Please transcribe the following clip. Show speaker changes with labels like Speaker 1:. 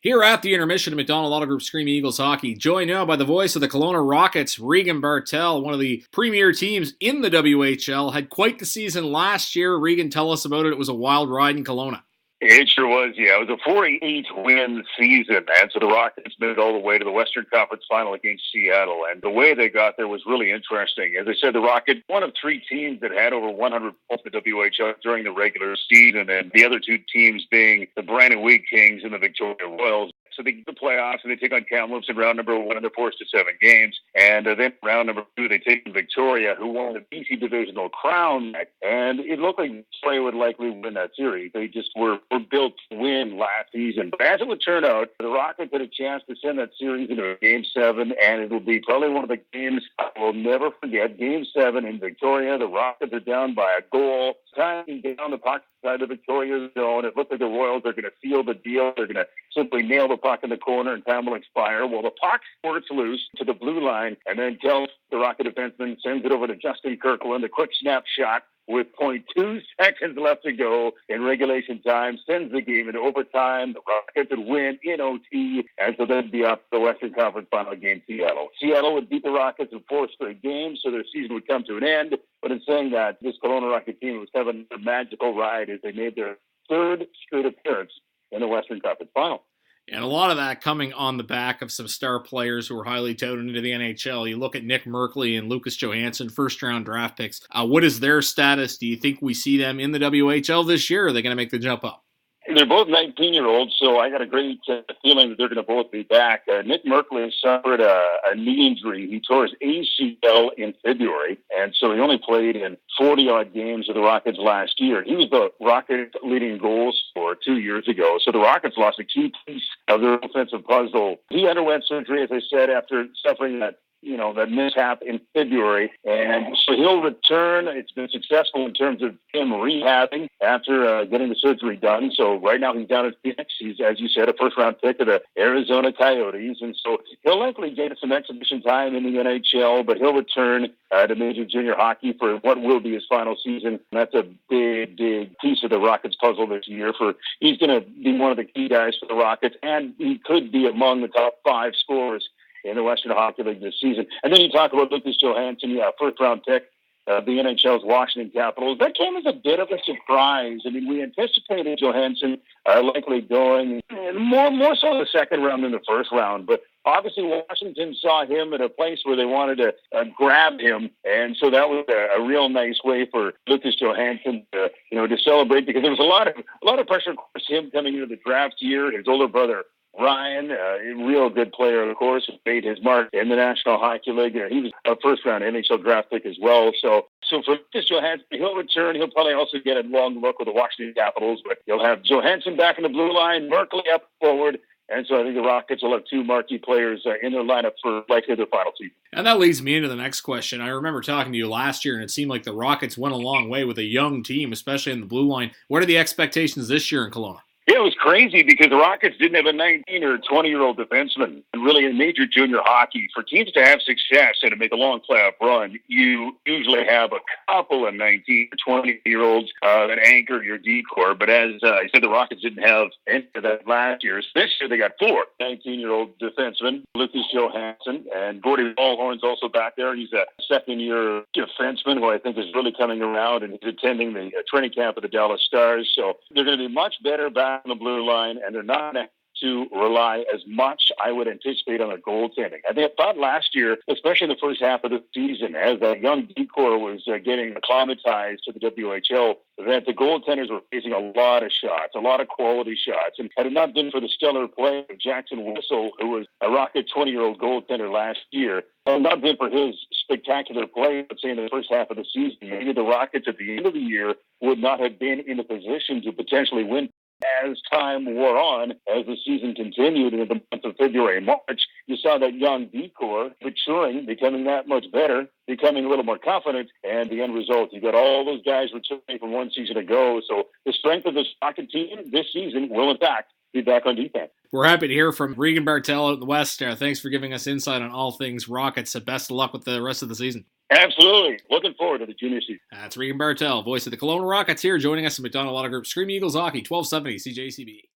Speaker 1: Here at the intermission of McDonald Auto Group Screaming Eagles Hockey, joined now by the voice of the Kelowna Rockets, Regan Bartel, one of the premier teams in the WHL. Had quite the season last year. Regan, tell us about it. It was a wild ride in Kelowna.
Speaker 2: It sure was, yeah. It was a 48-win season, and so the Rockets made it all the way to the Western Conference Final against Seattle, and the way they got there was really interesting. As I said, the Rockets, one of three teams that had over 100 points in the WHL during the regular season, and the other two teams being the Brandon Wheat Kings and the Victoria Royals. So they get the playoffs, and they take on Kamloops in round number one, and they're forced to 7 games. And then round number 2, they take on Victoria, who won the BC Divisional Crown. And it looked like Victoria would likely win that series. They just were built to win last season. But as it would turn out, the Rockets had a chance to send that series into Game 7, and it will be probably one of the games I will never forget. Game 7 in Victoria, the Rockets are down by a goal. Tying down the puck side of Victoria's zone. It looked like the Royals are going to seal the deal. They're going to simply nail the puck in the corner and time will expire. Well, the puck squirts loose to the blue line, and then Kells, the Rocket defenseman, sends it over to Justin Kirkland, a quick snap shot with 0.2 seconds left to go in regulation time, sends the game into overtime. The Rockets would win in OT, and so they'd be up the Western Conference Final against Seattle. Seattle would beat the Rockets in 4 straight games, so their season would come to an end. But in saying that, this Kelowna Rocket team was having a magical ride as they made their 3rd straight appearance in the Western Conference Final.
Speaker 1: And a lot of that coming on the back of some star players who were highly touted into the NHL. You look at Nick Merkley and Lucas Johansen, first-round draft picks. What is their status? Do you think we see them in the WHL this year, or are they going to make the jump up?
Speaker 2: They're both 19-year-olds, so I got a great feeling that they're going to both be back. Nick Merkley suffered a knee injury. He tore his ACL in February, and so he only played in 40-odd games of the Rockets last year. He was the Rockets' leading goal scorer 2 years ago, so the Rockets lost a key piece of their offensive puzzle. He underwent surgery, as I said, after suffering that mishap in February. And so he'll return. It's been successful in terms of him rehabbing after getting the surgery done. So right now he's down at Phoenix. He's, as you said, a first-round pick of the Arizona Coyotes. And so he'll likely get some exhibition time in the NHL, but he'll return to Major Junior Hockey for what will be his final season. And that's a big, big piece of the Rockets puzzle this year. He's going to be one of the key guys for the Rockets, and he could be among the top 5 scorers in the Western Hockey League this season. And then you talk about Lucas Johansen, first-round pick of the NHL's Washington Capitals. That came as a bit of a surprise. I mean, we anticipated Johansen likely going more so in the second round than the first round, but obviously Washington saw him at a place where they wanted to grab him, and so that was a real nice way for Lucas Johansen to celebrate, because there was a lot of pressure, of course, him coming into the draft year. His older brother Ryan, a real good player, of course, who made his mark in the National Hockey League. He was a first-round NHL draft pick as well. So for Lucas Johansen, he'll return. He'll probably also get a long look with the Washington Capitals, but you'll have Johansen back in the blue line, Merkley up forward, and so I think the Rockets will have 2 marquee players in their lineup for likely their final season.
Speaker 1: And that leads me into the next question. I remember talking to you last year, and it seemed like the Rockets went a long way with a young team, especially in the blue line. What are the expectations this year in Kelowna?
Speaker 2: Yeah, it was crazy because the Rockets didn't have a 19 or 20-year-old defenseman. And really, in major junior hockey, for teams to have success and to make a long playoff run, you usually have a couple of 19 or 20-year-olds that anchor your decor. But as I said, the Rockets didn't have any of that last year. So this year, they got 4 19-year-old defensemen, Lucas Johansen, and Gordy Ballhorn's also back there. He's a second-year defenseman who I think is really coming around, and he's attending the training camp of the Dallas Stars. So they're going to be much better back on the blue line, and they're not to rely as much, I would anticipate, on their goaltending. I thought last year, especially in the first half of the season, as that young decor was getting acclimatized to the WHL, that the goaltenders were facing a lot of shots, a lot of quality shots. And had it not been for the stellar play of Jackson Whistle, who was a Rocket 20-year-old goaltender last year, and not been for his spectacular play, let's say, in the first half of the season, maybe the Rockets at the end of the year would not have been in a position to potentially win. As time wore on, as the season continued in the months of February and March, you saw that young decor maturing, becoming that much better, becoming a little more confident, and the end result, you got all those guys returning from one season ago. So the strength of this Rocket team this season will, in fact, be back on defense.
Speaker 1: We're happy to hear from Regan Bartel out in the West. Thanks for giving us insight on all things Rockets. Best of luck with the rest of the season.
Speaker 2: Absolutely. Looking forward to the junior season.
Speaker 1: That's Regan Bartel, voice of the Kelowna Rockets, here joining us in McDonald Auto Group Screaming Eagles Hockey, 1270 CJCB.